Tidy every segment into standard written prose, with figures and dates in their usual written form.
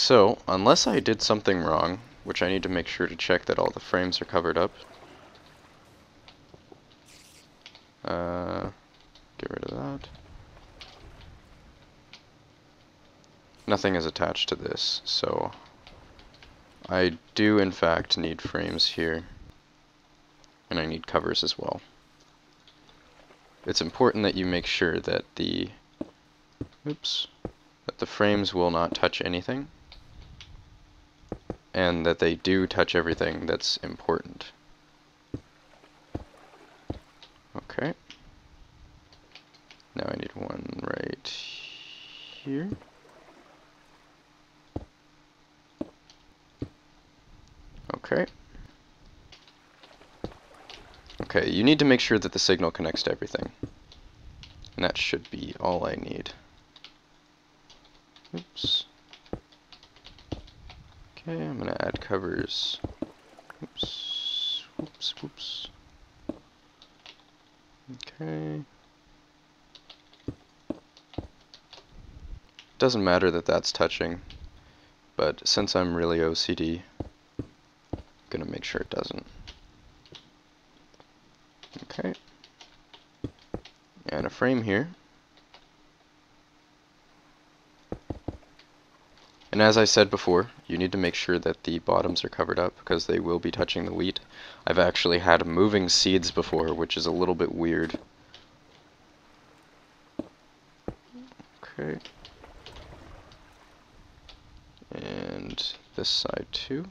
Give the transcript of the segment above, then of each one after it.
So, unless I did something wrong, which I need to make sure to check that all the frames are covered up. Get rid of that. Nothing is attached to this, so I do in fact need frames here, and I need covers as well. It's important that you make sure that the frames will not touch anything, and that they do touch everything that's important. Okay. Now I need one right here. Okay. Okay, you need to make sure that the signal connects to everything. And that should be all I need. Oops. Okay, I'm gonna add covers. Oops. Whoops, whoops. Okay. Doesn't matter that that's touching, but since I'm really OCD, I'm gonna make sure it doesn't. Okay. And a frame here. And as I said before, you need to make sure that the bottoms are covered up because they will be touching the wheat. I've actually had moving seeds before, which is a little bit weird. Okay. And this side too.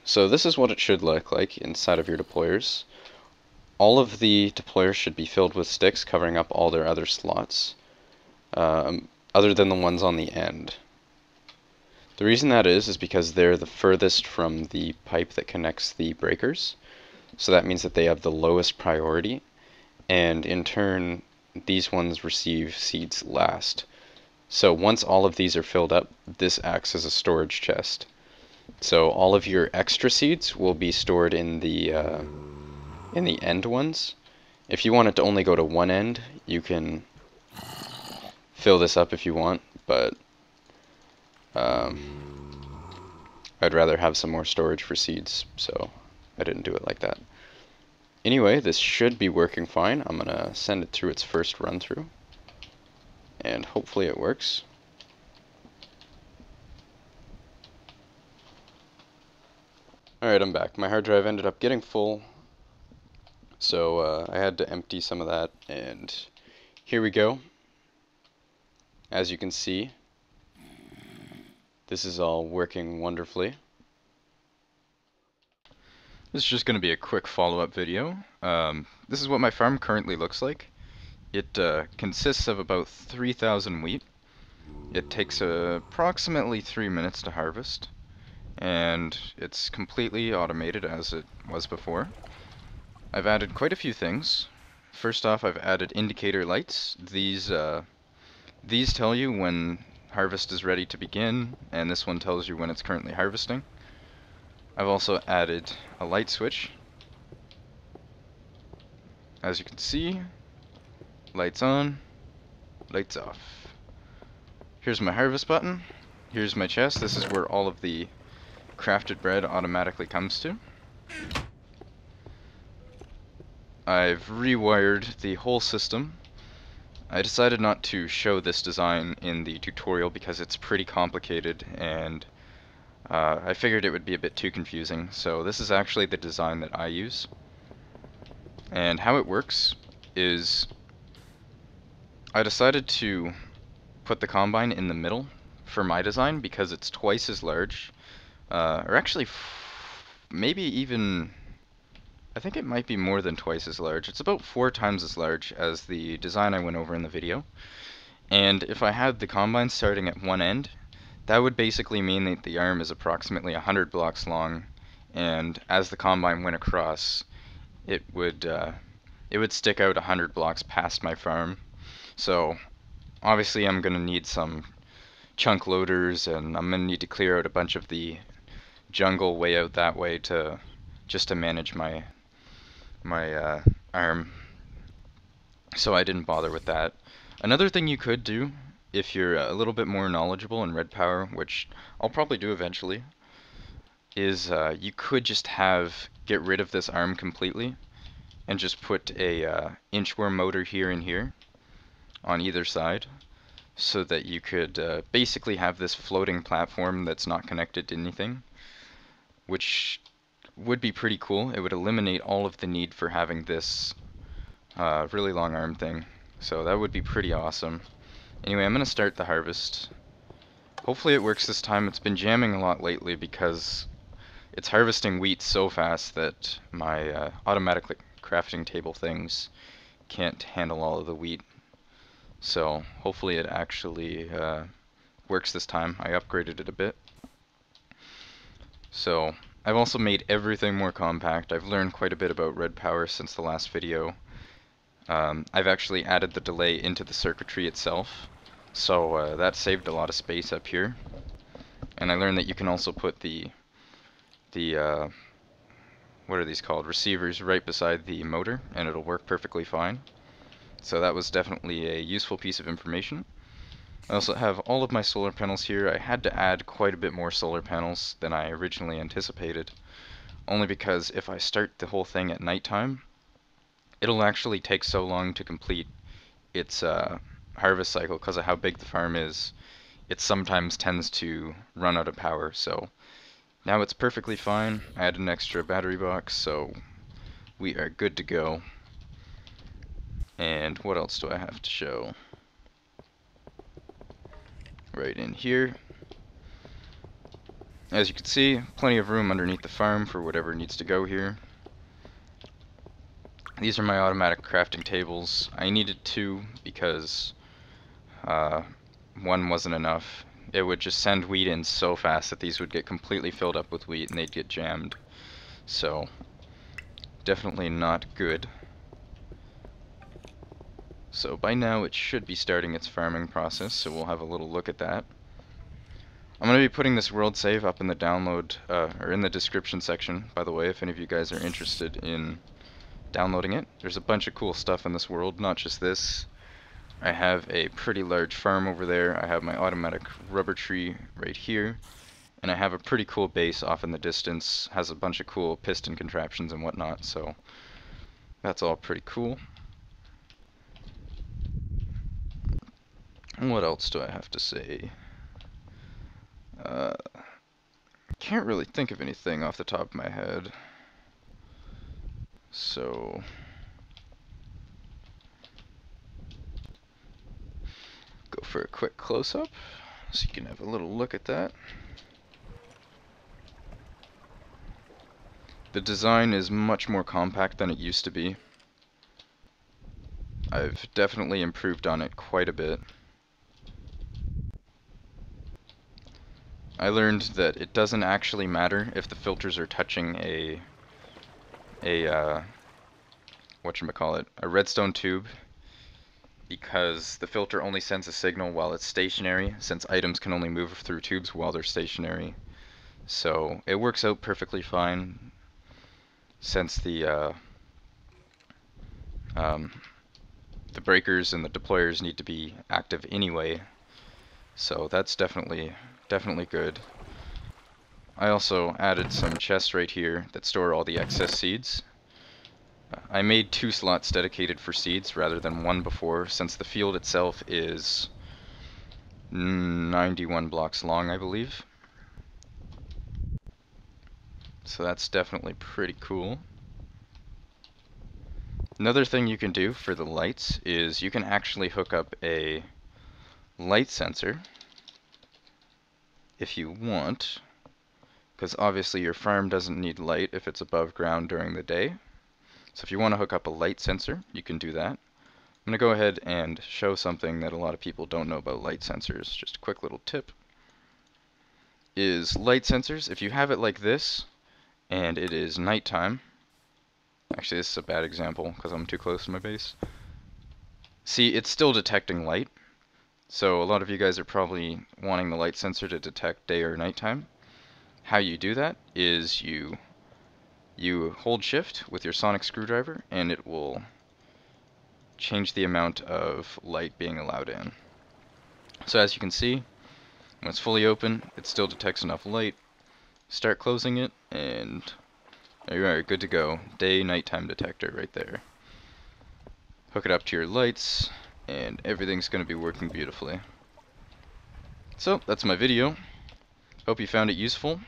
So this is what it should look like inside of your deployers. All of the deployers should be filled with sticks covering up all their other slots, other than the ones on the end. The reason that is because they're the furthest from the pipe that connects the breakers, so that means that they have the lowest priority, and in turn these ones receive seeds last. So once all of these are filled up, this acts as a storage chest. So all of your extra seeds will be stored in the end ones. If you want it to only go to one end, you can fill this up if you want, but I'd rather have some more storage for seeds, so I didn't do it like that. Anyway, this should be working fine. I'm gonna send it through its first run through, and hopefully it works. Alright, I'm back. My hard drive ended up getting full, so I had to empty some of that, and here we go. As you can see, this is all working wonderfully. This is just going to be a quick follow-up video. This is what my farm currently looks like. It consists of about 3,000 wheat. It takes approximately 3 minutes to harvest, and it's completely automated as it was before. I've added quite a few things. First off, I've added indicator lights. These tell you when harvest is ready to begin, and this one tells you when it's currently harvesting. I've also added a light switch. As you can see, lights on, lights off. Here's my harvest button. Here's my chest. This is where all of the crafted bread automatically comes to. I've rewired the whole system. I decided not to show this design in the tutorial because it's pretty complicated, and I figured it would be a bit too confusing, so this is actually the design that I use. And how it works is I decided to put the combine in the middle for my design because it's twice as large, or actually maybe even, I think it might be more than twice as large. It's about 4 times as large as the design I went over in the video. And if I had the combine starting at one end, that would basically mean that the arm is approximately 100 blocks long, and as the combine went across, it would stick out 100 blocks past my farm. So obviously I'm going to need some chunk loaders, and I'm going to need to clear out a bunch of the jungle way out that way just to manage my arm. so I didn't bother with that. Another thing you could do, if you're a little bit more knowledgeable in Red Power, which I'll probably do eventually, is you could just get rid of this arm completely and just put a inchworm motor here and here on either side, so that you could basically have this floating platform that's not connected to anything, which would be pretty cool. It would eliminate all of the need for having this really long arm thing, so that would be pretty awesome. Anyway, I'm going to start the harvest. Hopefully it works this time. It's been jamming a lot lately because it's harvesting wheat so fast that my automatic crafting table things can't handle all of the wheat. So hopefully it actually works this time. I upgraded it a bit. So I've also made everything more compact. I've learned quite a bit about Red Power since the last video. I've actually added the delay into the circuitry itself, so that saved a lot of space up here. And I learned that you can also put the what are these called? Receivers right beside the motor, and it'll work perfectly fine. So that was definitely a useful piece of information. I also have all of my solar panels here. I had to add quite a bit more solar panels than I originally anticipated, only because if I start the whole thing at nighttime, it'll actually take so long to complete its harvest cycle because of how big the farm is. It sometimes tends to run out of power, so now it's perfectly fine. I added an extra battery box, so we are good to go. And what else do I have to show? Right in here. As you can see, plenty of room underneath the farm for whatever needs to go here. These are my automatic crafting tables. I needed two because one wasn't enough. It would just send wheat in so fast that these would get completely filled up with wheat and they'd get jammed. So, definitely not good. So by now it should be starting its farming process, so we'll have a little look at that. I'm going to be putting this world save up in the download, or in the description section, by the way, if any of you guys are interested in downloading it. There's a bunch of cool stuff in this world, not just this. I have a pretty large farm over there. I have my automatic rubber tree right here. And I have a pretty cool base off in the distance. Has a bunch of cool piston contraptions and whatnot, so that's all pretty cool. What else do I have to say? Can't really think of anything off the top of my head. So go for a quick close-up so you can have a little look at that. The design is much more compact than it used to be. I've definitely improved on it quite a bit. I learned that it doesn't actually matter if the filters are touching a redstone tube, because the filter only sends a signal while it's stationary, since items can only move through tubes while they're stationary. So it works out perfectly fine, since the breakers and the deployers need to be active anyway. So that's definitely good. I also added some chests right here that store all the excess seeds. I made 2 slots dedicated for seeds rather than 1 before, since the field itself is 91 blocks long, I believe. So that's definitely pretty cool. Another thing you can do for the lights is you can actually hook up a light sensor if you want, because obviously your farm doesn't need light if it's above ground during the day. So if you want to hook up a light sensor, you can do that. I'm going to go ahead and show something that a lot of people don't know about light sensors. Just a quick little tip is light sensors, if you have it like this and it is nighttime. Actually, this is a bad example because I'm too close to my base. See, it's still detecting light. So a lot of you guys are probably wanting the light sensor to detect day or nighttime. How you do that is you hold shift with your sonic screwdriver and it will change the amount of light being allowed in. So as you can see, when it's fully open, it still detects enough light. Start closing it, and there you are, good to go. Day-nighttime detector right there. Hook it up to your lights, and everything's going to be working beautifully. So, that's my video. Hope you found it useful.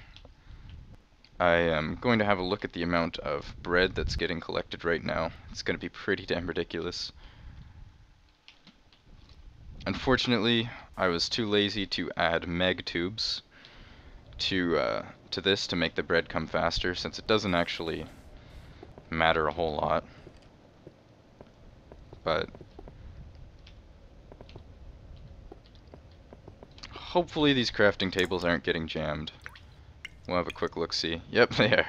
I am going to have a look at the amount of bread that's getting collected right now. It's going to be pretty damn ridiculous. Unfortunately, I was too lazy to add meg tubes to this to make the bread come faster, since it doesn't actually matter a whole lot. But hopefully these crafting tables aren't getting jammed. We'll have a quick look-see. Yep, they are.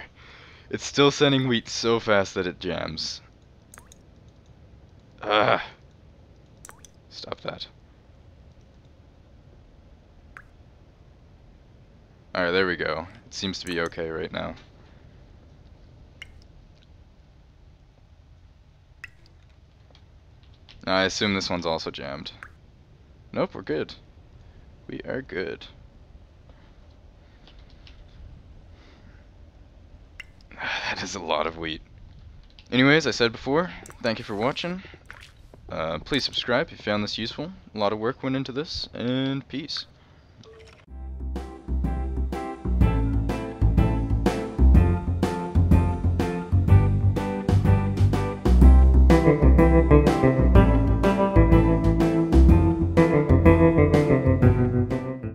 It's still sending wheat so fast that it jams. Ah! Stop that. Alright, there we go. It seems to be okay right now. I assume this one's also jammed. Nope, we're good. We are good. That is a lot of wheat. Anyways, I said before, thank you for watching. Please subscribe if you found this useful. A lot of work went into this, and peace.